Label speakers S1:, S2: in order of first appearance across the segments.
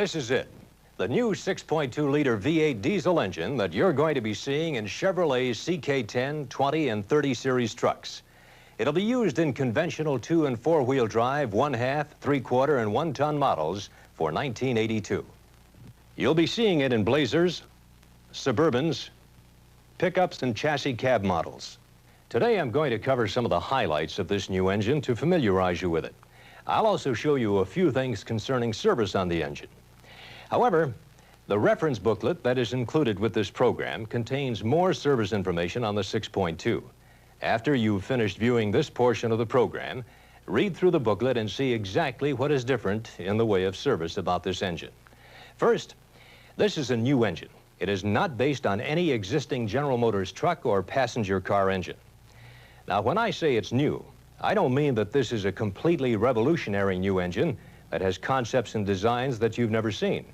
S1: This is it. The new 6.2-liter V8 diesel engine that you're going to be seeing in Chevrolet's CK10, 20, and 30 series trucks. It'll be used in conventional 2- and 4-wheel drive, 1/2, 3/4, and 1-ton models for 1982. You'll be seeing it in Blazers, Suburbans, pickups, and chassis cab models. Today I'm going to cover some of the highlights of this new engine to familiarize you with it. I'll also show you a few things concerning service on the engine. However, the reference booklet that is included with this program contains more service information on the 6.2. After you've finished viewing this portion of the program, read through the booklet and see exactly what is different in the way of service about this engine. First, this is a new engine. It is not based on any existing General Motors truck or passenger car engine. Now, when I say it's new, I don't mean that this is a completely revolutionary new engine that has concepts and designs that you've never seen.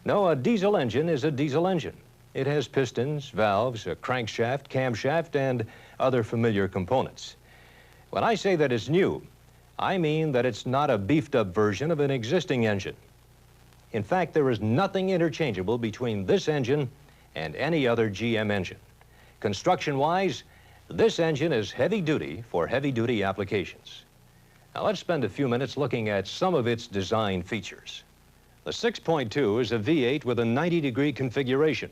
S1: No, a diesel engine is a diesel engine. It has pistons, valves, a crankshaft, camshaft, and other familiar components. When I say that it's new, I mean that it's not a beefed-up version of an existing engine. In fact, there is nothing interchangeable between this engine and any other GM engine. Construction-wise, this engine is heavy-duty for heavy-duty applications. Now let's spend a few minutes looking at some of its design features. The 6.2 is a V8 with a 90-degree configuration.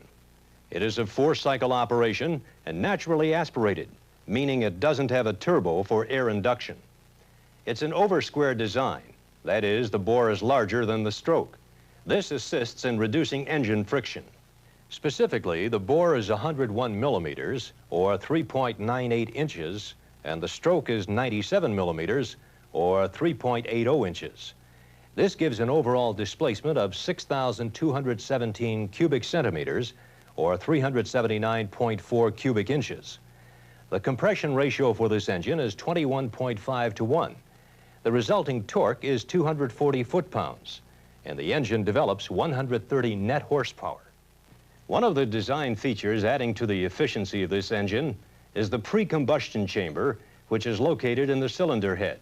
S1: It is a 4-cycle operation and naturally aspirated, meaning it doesn't have a turbo for air induction. It's an over-square design. That is, the bore is larger than the stroke. This assists in reducing engine friction. Specifically, the bore is 101 millimeters, or 3.98 inches, and the stroke is 97 millimeters, or 3.80 inches. This gives an overall displacement of 6,217 cubic centimeters, or 379.4 cubic inches. The compression ratio for this engine is 21.5 to 1. The resulting torque is 240 foot-pounds, and the engine develops 130 net horsepower. One of the design features adding to the efficiency of this engine is the pre-combustion chamber, which is located in the cylinder head.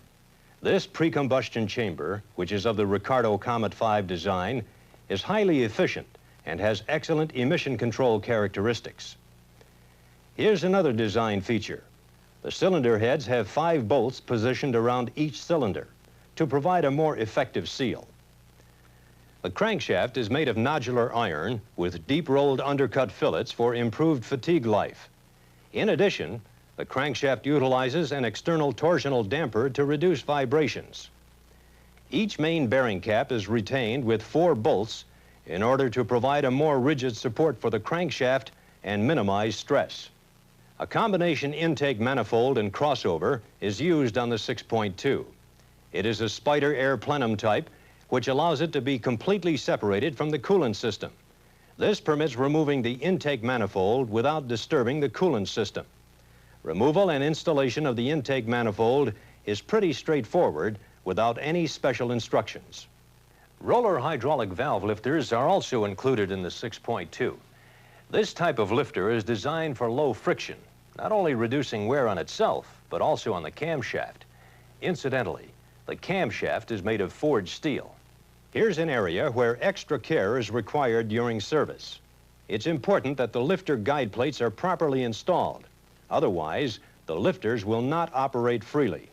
S1: This pre-combustion chamber, which is of the Ricardo Comet 5 design, is highly efficient and has excellent emission control characteristics. Here's another design feature. The cylinder heads have 5 bolts positioned around each cylinder to provide a more effective seal. The crankshaft is made of nodular iron with deep-rolled undercut fillets for improved fatigue life. In addition, the crankshaft utilizes an external torsional damper to reduce vibrations. Each main bearing cap is retained with 4 bolts in order to provide a more rigid support for the crankshaft and minimize stress. A combination intake manifold and crossover is used on the 6.2. It is a spider air plenum type, which allows it to be completely separated from the coolant system. This permits removing the intake manifold without disturbing the coolant system. Removal and installation of the intake manifold is pretty straightforward without any special instructions. Roller hydraulic valve lifters are also included in the 6.2. This type of lifter is designed for low friction, not only reducing wear on itself, but also on the camshaft. Incidentally, the camshaft is made of forged steel. Here's an area where extra care is required during service. It's important that the lifter guide plates are properly installed. Otherwise, the lifters will not operate freely.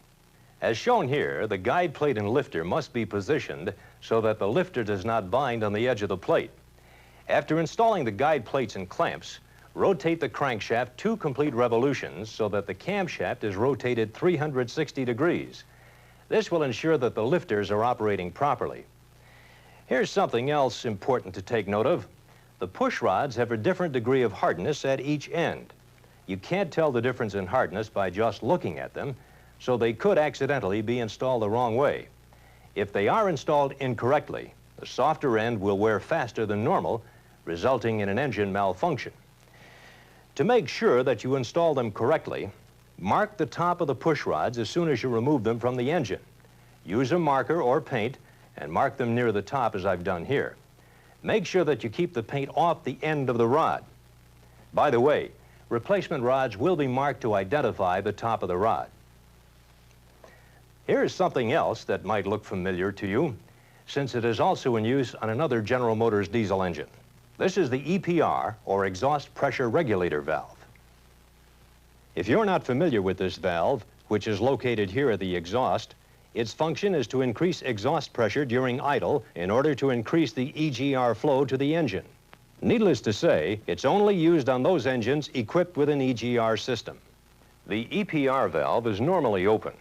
S1: As shown here, the guide plate and lifter must be positioned so that the lifter does not bind on the edge of the plate. After installing the guide plates and clamps, rotate the crankshaft 2 complete revolutions so that the camshaft is rotated 360 degrees. This will ensure that the lifters are operating properly. Here's something else important to take note of. The push rods have a different degree of hardness at each end. You can't tell the difference in hardness by just looking at them, so they could accidentally be installed the wrong way. If they are installed incorrectly, the softer end will wear faster than normal, resulting in an engine malfunction. To make sure that you install them correctly, mark the top of the push rods as soon as you remove them from the engine. Use a marker or paint and mark them near the top as I've done here. Make sure that you keep the paint off the end of the rod. By the way, replacement rods will be marked to identify the top of the rod. Here's something else that might look familiar to you. since it is also in use on another General Motors diesel engine. This is the EPR, or exhaust pressure regulator valve. If you're not familiar with this valve, which is located here at the exhaust, its function is to increase exhaust pressure during idle in order to increase the EGR flow to the engine. Needless to say, it's only used on those engines equipped with an EGR system. The EPR valve is normally open.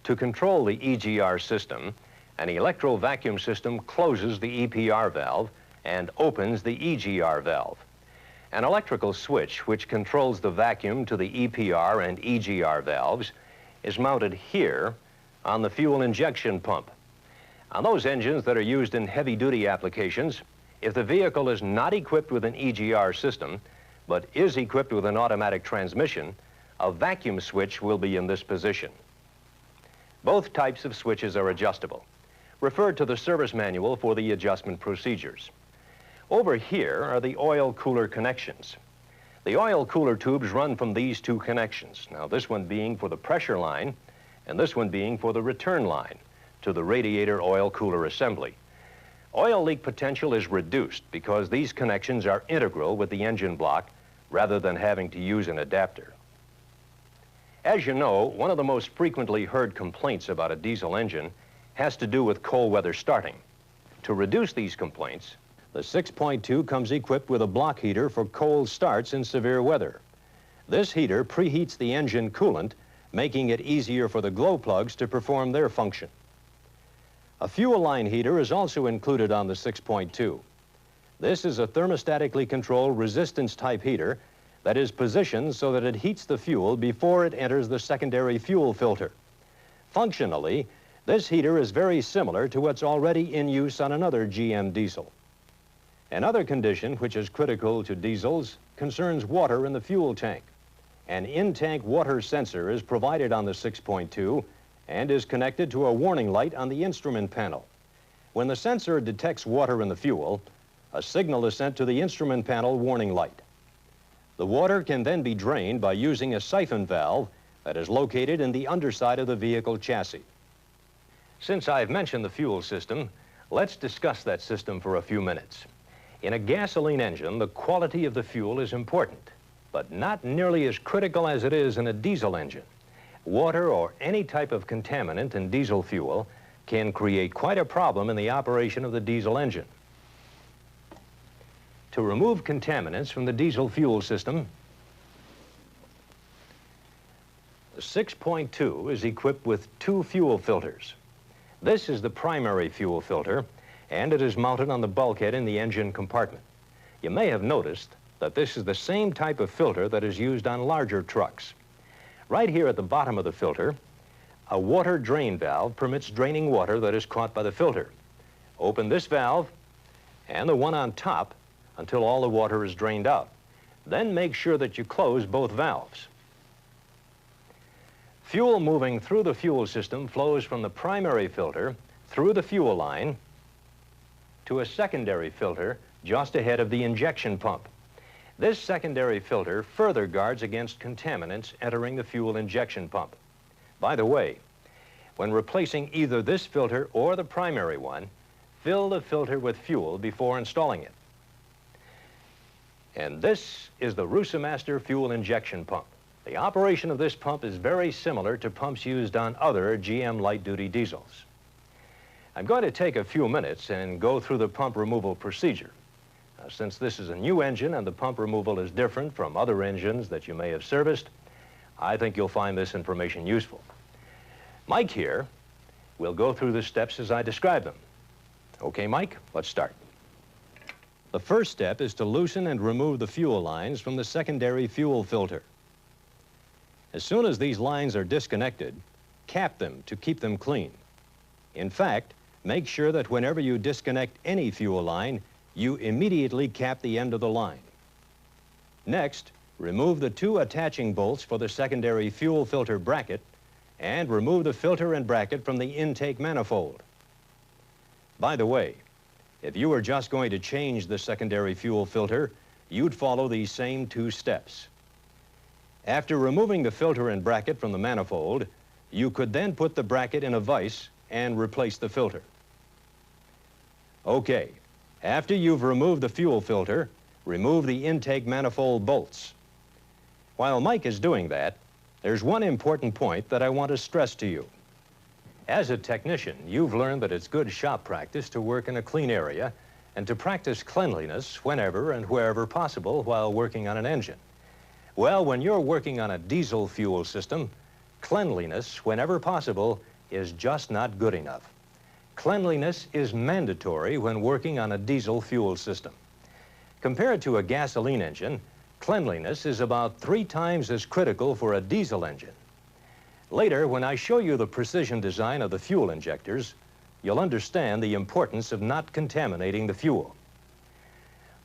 S1: To control the EGR system, an electro-vacuum system closes the EPR valve and opens the EGR valve. An electrical switch which controls the vacuum to the EPR and EGR valves is mounted here on the fuel injection pump. On those engines that are used in heavy-duty applications, if the vehicle is not equipped with an EGR system, but is equipped with an automatic transmission, a vacuum switch will be in this position. Both types of switches are adjustable. Refer to the service manual for the adjustment procedures. Over here are the oil cooler connections. The oil cooler tubes run from these two connections. Now, this one being for the pressure line, and this one being for the return line to the radiator oil cooler assembly. Oil leak potential is reduced because these connections are integral with the engine block rather than having to use an adapter. As you know, one of the most frequently heard complaints about a diesel engine has to do with cold weather starting. To reduce these complaints, the 6.2 comes equipped with a block heater for cold starts in severe weather. This heater preheats the engine coolant, making it easier for the glow plugs to perform their function. A fuel line heater is also included on the 6.2. This is a thermostatically controlled resistance type heater that is positioned so that it heats the fuel before it enters the secondary fuel filter. Functionally, this heater is very similar to what's already in use on another GM diesel. Another condition which is critical to diesels concerns water in the fuel tank. An in-tank water sensor is provided on the 6.2 and is connected to a warning light on the instrument panel. When the sensor detects water in the fuel, a signal is sent to the instrument panel warning light. The water can then be drained by using a siphon valve that is located in the underside of the vehicle chassis. Since I've mentioned the fuel system, let's discuss that system for a few minutes. In a gasoline engine, the quality of the fuel is important, but not nearly as critical as it is in a diesel engine. Water or any type of contaminant in diesel fuel can create quite a problem in the operation of the diesel engine. To remove contaminants from the diesel fuel system, the 6.2 is equipped with two fuel filters. This is the primary fuel filter, and it is mounted on the bulkhead in the engine compartment. You may have noticed that this is the same type of filter that is used on larger trucks. Right here at the bottom of the filter, a water drain valve permits draining water that is caught by the filter. Open this valve and the one on top until all the water is drained out. Then make sure that you close both valves. Fuel moving through the fuel system flows from the primary filter through the fuel line to a secondary filter just ahead of the injection pump. This secondary filter further guards against contaminants entering the fuel injection pump. By the way, when replacing either this filter or the primary one, fill the filter with fuel before installing it. And this is the Rusamaster fuel injection pump. The operation of this pump is very similar to pumps used on other GM light-duty diesels. I'm going to take a few minutes and go through the pump removal procedure. Since this is a new engine and the pump removal is different from other engines that you may have serviced, I think you'll find this information useful. Mike here will go through the steps as I describe them. Okay, Mike, let's start. The first step is to loosen and remove the fuel lines from the secondary fuel filter. As soon as these lines are disconnected, cap them to keep them clean. In fact, make sure that whenever you disconnect any fuel line, you immediately cap the end of the line. Next, remove the two attaching bolts for the secondary fuel filter bracket and remove the filter and bracket from the intake manifold. By the way, if you were just going to change the secondary fuel filter, you'd follow these same two steps. After removing the filter and bracket from the manifold, you could then put the bracket in a vise and replace the filter. Okay, after you've removed the fuel filter, remove the intake manifold bolts. While Mike is doing that, there's one important point that I want to stress to you. As a technician, you've learned that it's good shop practice to work in a clean area and to practice cleanliness whenever and wherever possible while working on an engine. Well, when you're working on a diesel fuel system, cleanliness, whenever possible, is just not good enough. Cleanliness is mandatory when working on a diesel fuel system. Compared to a gasoline engine, cleanliness is about 3 times as critical for a diesel engine. Later, when I show you the precision design of the fuel injectors, you'll understand the importance of not contaminating the fuel.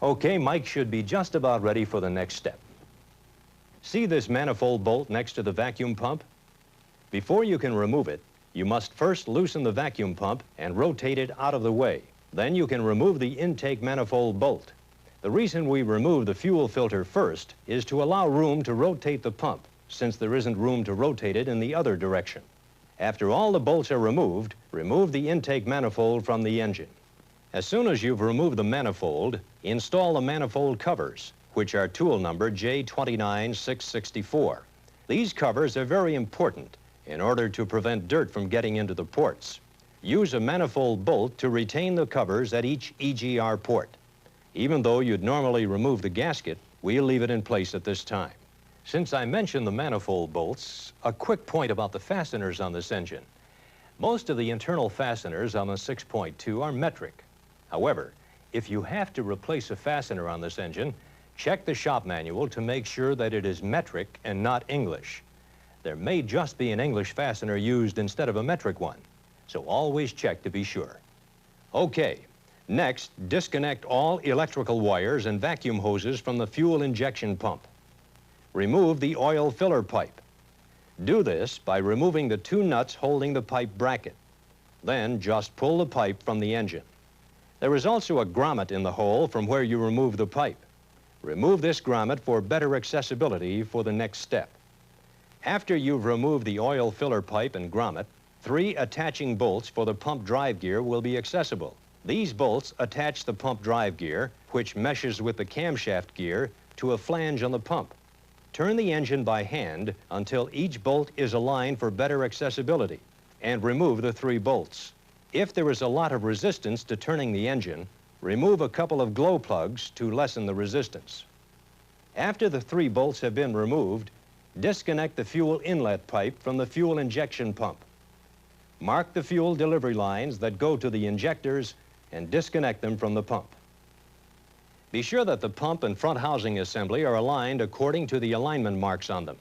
S1: Okay, Mike should be just about ready for the next step. See this manifold bolt next to the vacuum pump? Before you can remove it, you must first loosen the vacuum pump and rotate it out of the way. Then you can remove the intake manifold bolt. The reason we remove the fuel filter first is to allow room to rotate the pump, since there isn't room to rotate it in the other direction. After all the bolts are removed, remove the intake manifold from the engine. As soon as you've removed the manifold, install the manifold covers, which are tool number J29664. These covers are very important in order to prevent dirt from getting into the ports. Use a manifold bolt to retain the covers at each EGR port. Even though you'd normally remove the gasket, we'll leave it in place at this time. Since I mentioned the manifold bolts, a quick point about the fasteners on this engine. Most of the internal fasteners on the 6.2 are metric. However, if you have to replace a fastener on this engine, check the shop manual to make sure that it is metric and not English. There may just be an English fastener used instead of a metric one, so always check to be sure. Okay, next, disconnect all electrical wires and vacuum hoses from the fuel injection pump. Remove the oil filler pipe. Do this by removing the 2 nuts holding the pipe bracket. Then just pull the pipe from the engine. There is also a grommet in the hole from where you remove the pipe. Remove this grommet for better accessibility for the next step. After you've removed the oil filler pipe and grommet, 3 attaching bolts for the pump drive gear will be accessible. These bolts attach the pump drive gear, which meshes with the camshaft gear, to a flange on the pump. Turn the engine by hand until each bolt is aligned for better accessibility, and remove the 3 bolts. If there is a lot of resistance to turning the engine, remove a couple of glow plugs to lessen the resistance. After the 3 bolts have been removed, disconnect the fuel inlet pipe from the fuel injection pump. Mark the fuel delivery lines that go to the injectors and disconnect them from the pump. Be sure that the pump and front housing assembly are aligned according to the alignment marks on them.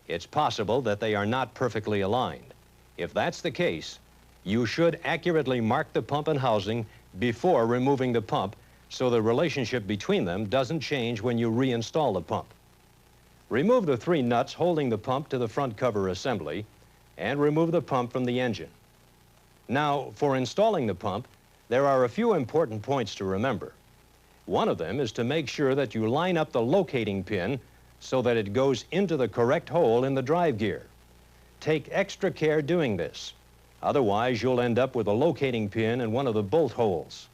S1: It's possible that they are not perfectly aligned. If that's the case, you should accurately mark the pump and housing before removing the pump so the relationship between them doesn't change when you reinstall the pump. Remove the 3 nuts holding the pump to the front cover assembly and remove the pump from the engine. Now, for installing the pump, there are a few important points to remember. One of them is to make sure that you line up the locating pin so that it goes into the correct hole in the drive gear. Take extra care doing this. Otherwise, you'll end up with a locating pin in one of the bolt holes.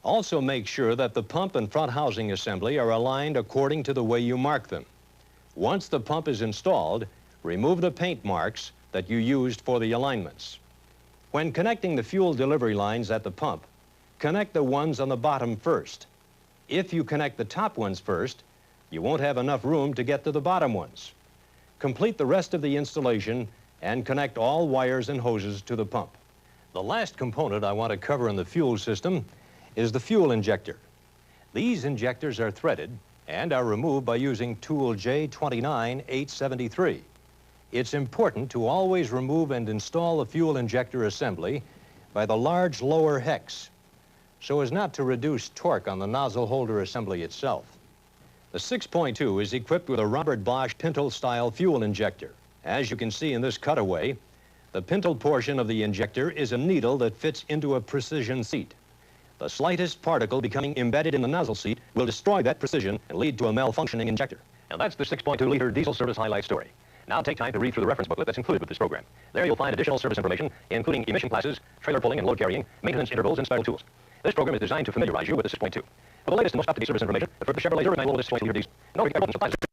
S1: Also make sure that the pump and front housing assembly are aligned according to the way you mark them. Once the pump is installed, remove the paint marks that you used for the alignments. When connecting the fuel delivery lines at the pump, connect the ones on the bottom first. If you connect the top ones first, you won't have enough room to get to the bottom ones. Complete the rest of the installation and connect all wires and hoses to the pump. The last component I want to cover in the fuel system is the fuel injector. These injectors are threaded and are removed by using tool J29873. It's important to always remove and install the fuel injector assembly by the large lower hex, so as not to reduce torque on the nozzle holder assembly itself. The 6.2 is equipped with a Robert Bosch pintle-style fuel injector. As you can see in this cutaway, the pintle portion of the injector is a needle that fits into a precision seat. The slightest particle becoming embedded in the nozzle seat will destroy that precision and lead to a malfunctioning injector. And that's the 6.2-liter diesel service highlight story. Now take time to read through the reference booklet that's included with this program. There you'll find additional service information, including emission classes, trailer pulling and load carrying, maintenance intervals, and special tools. This program is designed to familiarize you with the 6.2. For the latest and most up-to-date service information, for the Chevrolet Service Manual with the 6.2 liter diesel. No, I wrote some supplies.